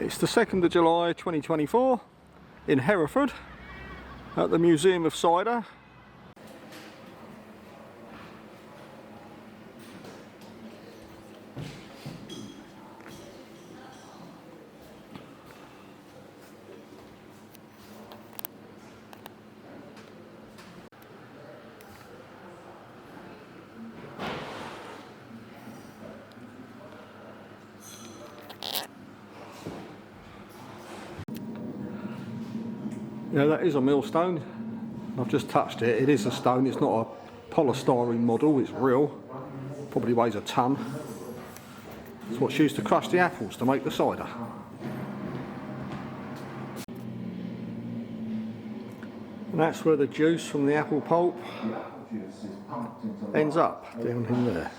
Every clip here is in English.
It's the 2nd of July 2024 in Hereford at the Museum of Cider. Yeah, that is a millstone. I've just touched it. It is a stone. It's not a polystyrene model. It's real. Probably weighs a ton. It's what's used to crush the apples to make the cider. And that's where the juice from the apple pulp ends up, down in there.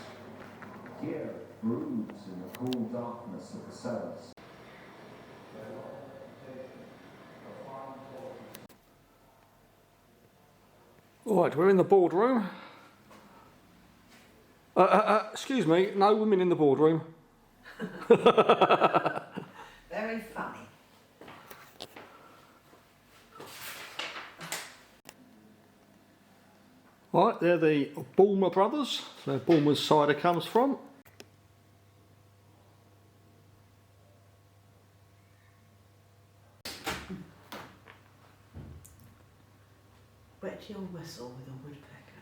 Here it broods in the cool darkness of the cellars. Right, we're in the boardroom. Excuse me, no women in the boardroom. Very funny. Right, they're the Bulmer brothers. So Bulmer's cider comes from. Wet your whistle with a woodpecker.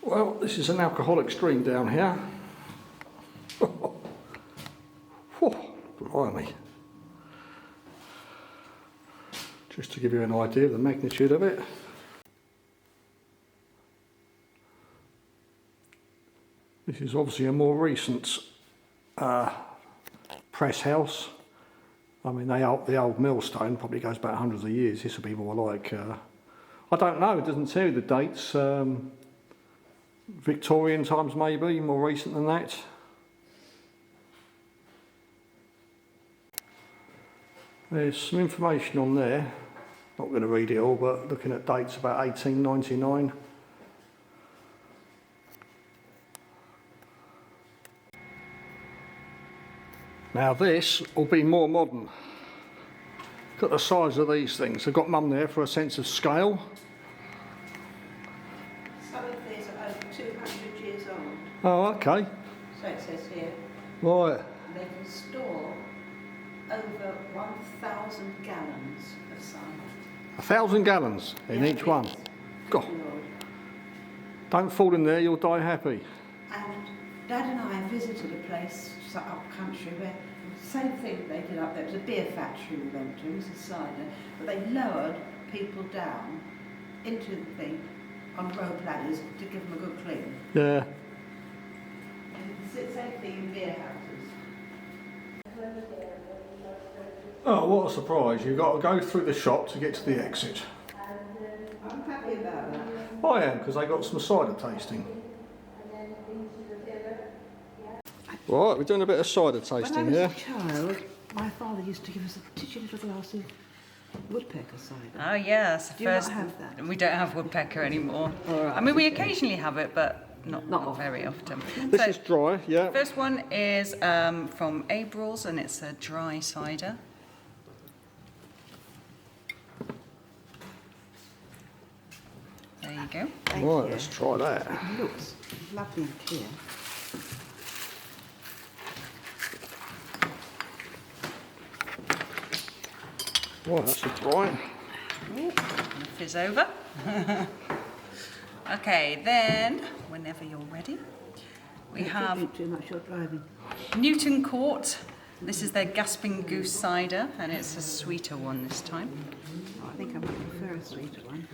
Well, this is an alcoholic stream down here. Blimey. Just to give you an idea of the magnitude of it. This is obviously a more recent press house. I mean, the old millstone probably goes back hundreds of years. This will be more like, I don't know, it doesn't tell you the dates. Victorian times maybe, more recent than that. There's some information on there, not going to read it all, but looking at dates about 1899. Now this will be more modern. Look at the size of these things. I've got Mum there for a sense of scale. Some of these are over 200 years old. Oh, okay. So it says here. Right. They can store over 1,000 gallons of cider. 1,000 gallons in Yeah, each one. yes. God. Lord. Don't fall in there, you'll die happy. And Dad and I visited a place up country where the same thing they did up there. It was a beer factory we went to, it was a cider, but they lowered people down into the thing on rope ladders to give them a good clean. Yeah. And the same thing in beer houses. Oh, what a surprise. You've got to go through the shop to get to the exit. I'm happy about that. I am, because they got some cider tasting. Right, we're doing a bit of cider tasting When I here. was a child, my father used to give us a titchy little glass of woodpecker cider. Oh yes, Do you not have that? We don't have woodpecker anymore. All right. I mean, we occasionally have it, but not very often. This So, is dry, yeah. first one is from Abel's, and it's a dry cider. There you go. Thank Right, you. let's try that. It looks lovely and clear. Right, that's a dry. Ooh, gonna fizz over. Okay, then, whenever you're ready, we have Don't drink too much, you're driving. Newton Court. This is their Gasping Goose cider, and it's a sweeter one this time. Oh, I think I would prefer a sweeter one.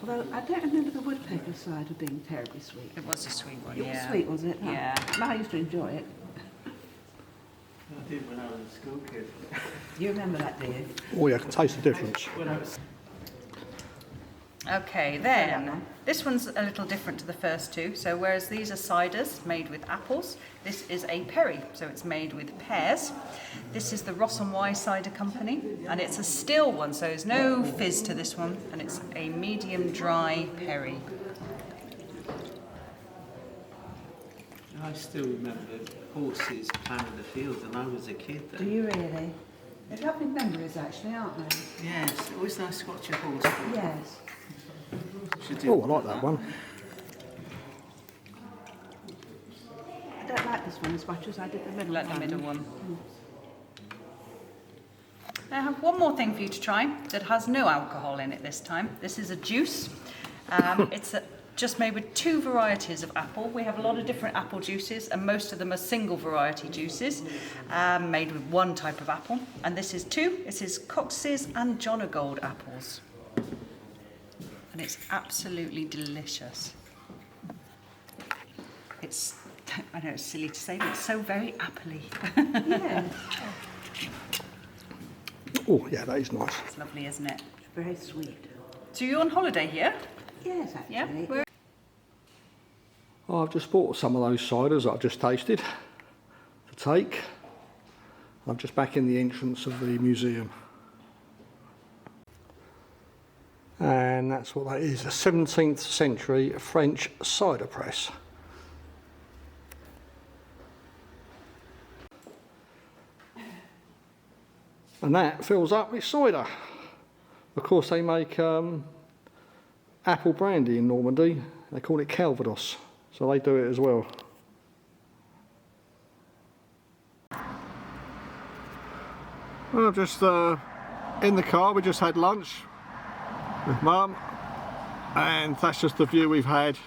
Although I don't remember the woodpecker cider being terribly sweet. It was a sweet one, It was yeah. sweet, was it? Oh. Yeah. No, I used to enjoy it. I did when I was a school kid. You remember that, do you? Oh yeah, I can taste the difference. When I was Okay, then this one's a little different to the first two. So whereas these are ciders made with apples, this is a perry, so it's made with pears. This is the Ross and Y Cider Company, and it's a still one, so there's no fizz to this one, and it's a medium dry perry. I still remember horses ploughing the fields when I was a kid. Do you really? They're lovely memories actually, aren't they? Yes, always nice to watch a horse. Yes. Should do Oh, I like that one. I don't like this one as much as I did the middle Like one. the middle one. I have one more thing for you to try that has no alcohol in it this time. This is a juice. It's just made with two varieties of apple. We have a lot of different apple juices, and most of them are single variety juices made with one type of apple. And this is two. This is Cox's and Jonagold apples. And it's absolutely delicious. It's, I know it's silly to say, but it's so very appley. Yes. Oh, yeah, that is nice. It's lovely, isn't it? Very sweet. So you're on holiday here? Yes, actually. Yeah. Where? I've just bought some of those ciders that I've just tasted to take. I'm just back in the entrance of the museum. And that's what that is, a 17th century French cider press. And that fills up with cider. Of course they make apple brandy in Normandy. They call it Calvados, so they do it as well. Well, just in the car, we just had lunch with Mum, and that's just the view we've had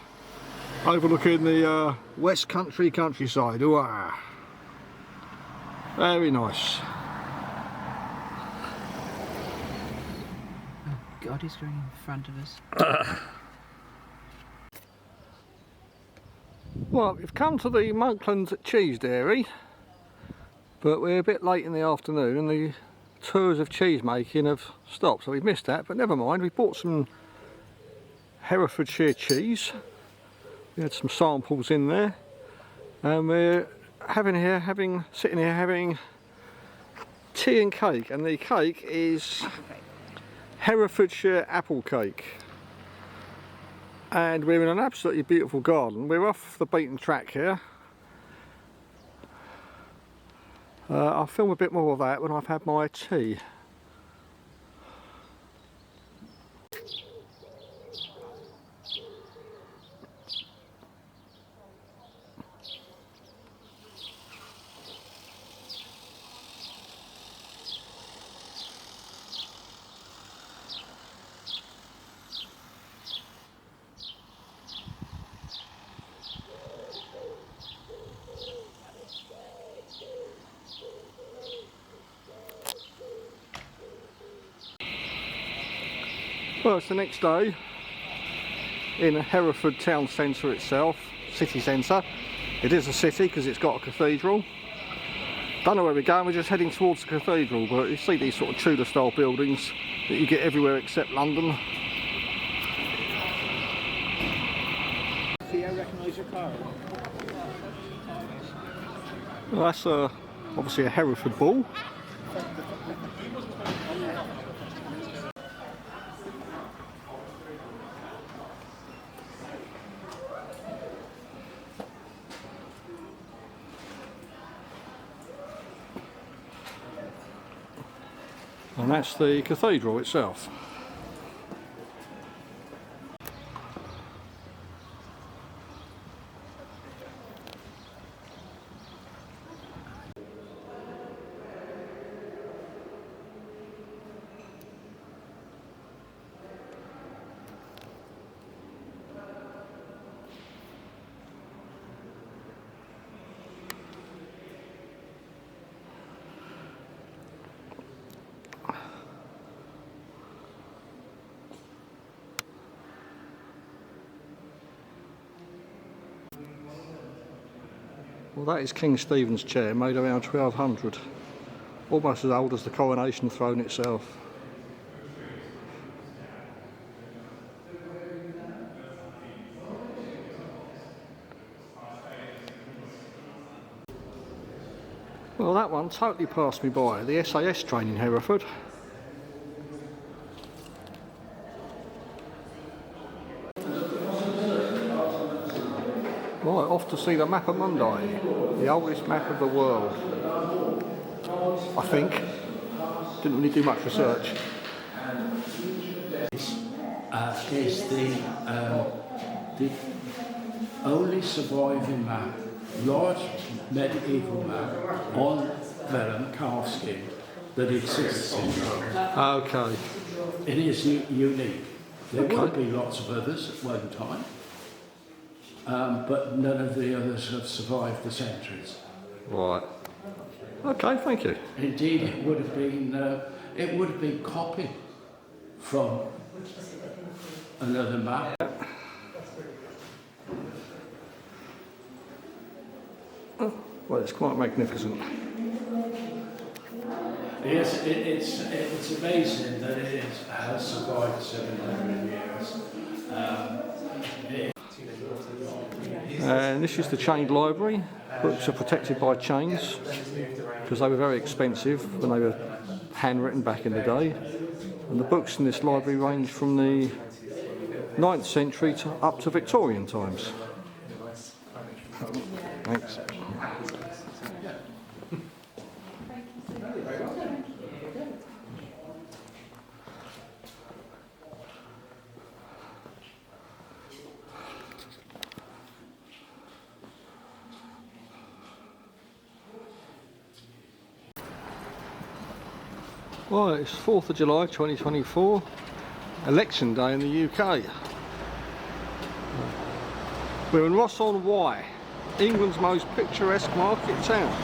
overlooking the West Country countryside. Ooh, very nice. God, he's going in front of us. Well, we've come to the Monland cheese dairy, but we're a bit late in the afternoon and the tours of cheese making have stopped, so we've missed that, but never mind. We bought some Herefordshire cheese. We had some samples in there, and we're sitting here having tea and cake, and the cake is Herefordshire apple cake. And we're in an absolutely beautiful garden. We're off the beaten track here. I'll film a bit more of that when I've had my tea. Well, it's the next day in Hereford town centre itself, city centre. It is a city because it's got a cathedral. Don't know where we're going, we're just heading towards the cathedral, but you see these sort of Tudor style buildings that you get everywhere except London. See, I recognise your car. Well, that's obviously a Hereford bull. And that's the cathedral itself. Well, that is King Stephen's chair, made around 1200. Almost as old as the coronation throne itself. Well, that one totally passed me by, the SAS train in Hereford. Right, off to see the Map of Monday, the oldest map of the world. I think. Didn't really do much research. Is the only surviving map, large medieval map on vellum calfskin that exists in Rome. Okay. It is unique. There will be lots of others at one time, but none of the others have survived the centuries. Right. Okay, thank you. Indeed, it would have been copied from another map. Well, it's quite magnificent. Yes, it's amazing that it has survived 700 years. And this is the chained library. Books are protected by chains because they were very expensive when they were handwritten back in the day. And the books in this library range from the 9th century to up to Victorian times. Thanks. Well, it's 4th of July 2024, election day in the UK. We're in Ross-on-Wye, England's most picturesque market town.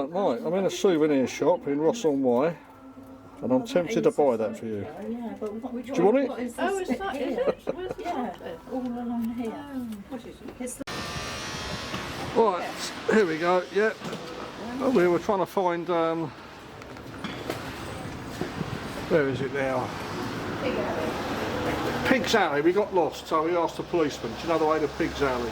Right, I'm in a souvenir shop in Ross-on-Wye and I'm tempted to buy that for you. Do you want it? Oh, is that is it? Yeah, all along here. What is it? Right, here we go, yeah. Oh, we were trying to find, where is it now? Pig's Alley, we got lost, so we asked the policeman, do you know the way to Pig's Alley?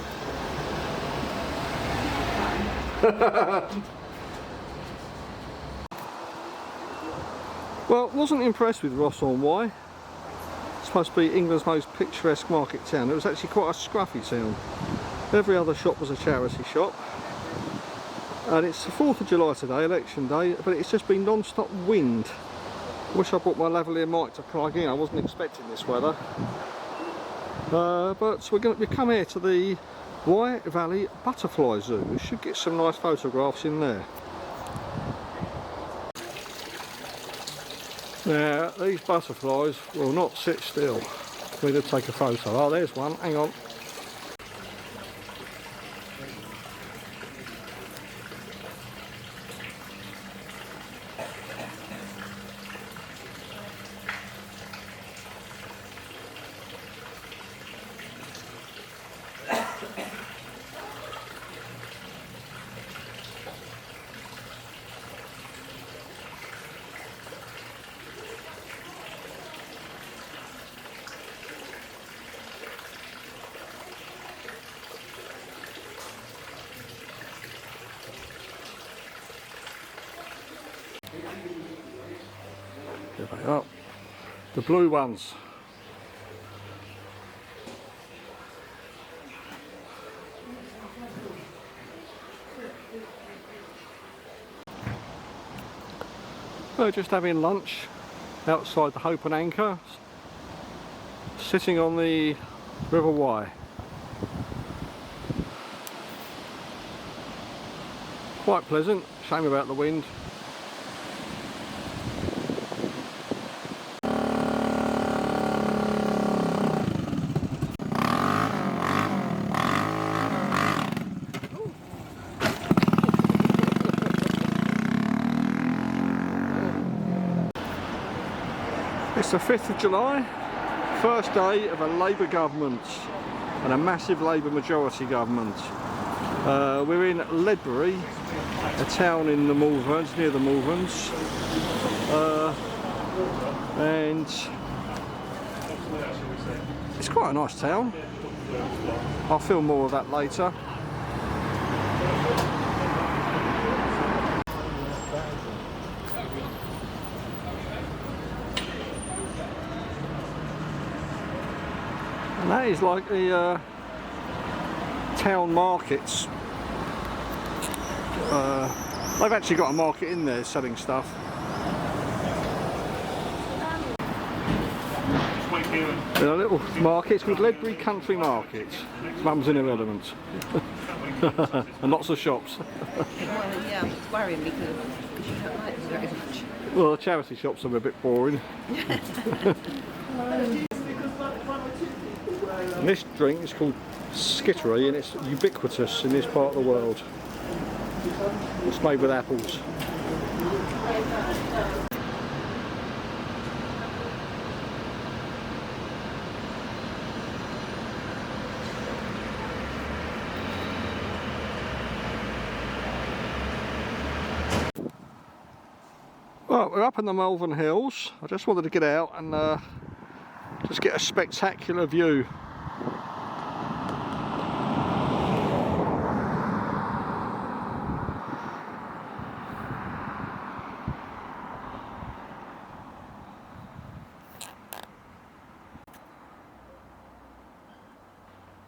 Well, wasn't impressed with Ross-on-Wye. It's supposed to be England's most picturesque market town. It was actually quite a scruffy town. Every other shop was a charity shop. And it's the 4th of July today, election day, but it's just been non-stop wind. Wish I brought my lavalier mic to plug in, I wasn't expecting this weather. But we come here to the Wye Valley Butterfly Zoo. We should get some nice photographs in there. Now, these butterflies will not sit still. We need to take a photo. Oh, there's one, hang on. There they are, the blue ones. We're just having lunch outside the Hope and Anchor, sitting on the River Wye. Quite pleasant, shame about the wind. It's the 5th of July, first day of a Labour government and a massive Labour majority government. We're in Ladbury, a town in the Monland, near the Monlands, and it's quite a nice town. I'll film more of that later. And that is like the town markets. They've actually got a market in there selling stuff. In a little market, it's called Ladbury Country Market. Mum's in her element. And lots of shops. Well, yeah, it's worrying me because you don't like them very much. Well, the charity shops are a bit boring. And this drink is called skittery and it's ubiquitous in this part of the world. It's made with apples. Well, we're up in the Melvin Hills. I just wanted to get out and just get a spectacular view.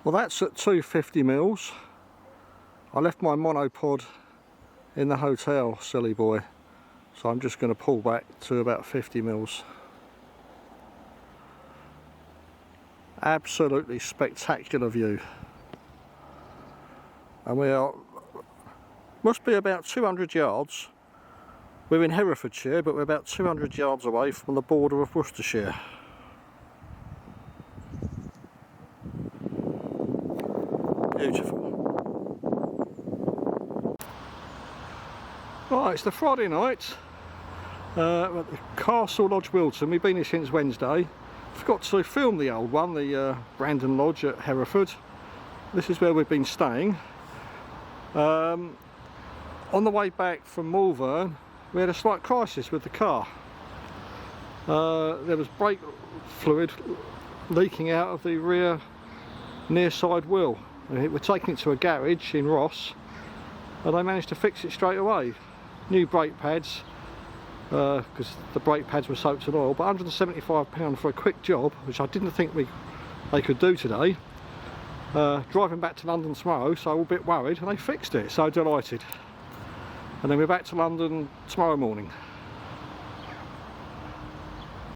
Well, that's at 250 mils. I left my monopod in the hotel, silly boy. So I'm just going to pull back to about 50 mils. Absolutely spectacular view. And we are, must be about 200 yards. We're in Herefordshire, but we're about 200 yards away from the border of Worcestershire. Beautiful. Right, it's the Friday night at the Castle Lodge Wilton. We've been here since Wednesday. Forgot to film the old one, the Brandon Lodge at Hereford. This is where we've been staying. On the way back from Malvern, we had a slight crisis with the car. There was brake fluid leaking out of the rear near side wheel. We're taking it to a garage in Ross and they managed to fix it straight away. New brake pads, because the brake pads were soaked in oil, but £175 for a quick job, which I didn't think they could do today. Driving back to London tomorrow, so I'm a bit worried, and they fixed it, so delighted. And then we're back to London tomorrow morning.